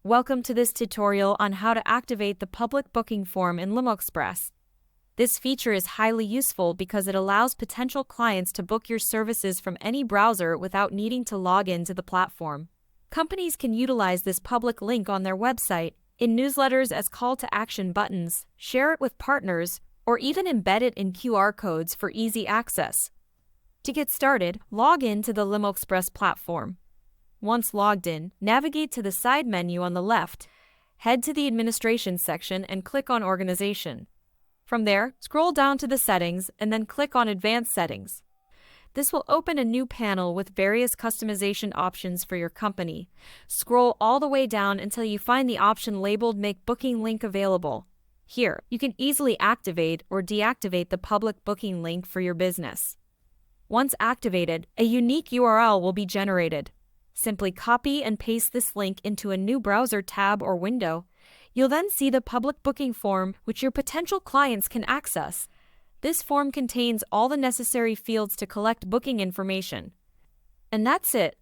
Welcome to this tutorial on how to activate the public booking form in LimoExpress. This feature is highly useful because it allows potential clients to book your services from any browser without needing to log into the platform. Companies can utilize this public link on their website, in newsletters as call-to-action buttons, share it with partners, or even embed it in QR codes for easy access. To get started, log in to the LimoExpress platform. Once logged in, navigate to the side menu on the left, head to the Administration section and click on Organization. From there, scroll down to the Settings and then click on Advanced Settings. This will open a new panel with various customization options for your company. Scroll all the way down until you find the option labeled Make Booking Link Available. Here, you can easily activate or deactivate the public booking link for your business. Once activated, a unique URL will be generated. Simply copy and paste this link into a new browser tab or window. You'll then see the public booking form which your potential clients can access. This form contains all the necessary fields to collect booking information. And that's it.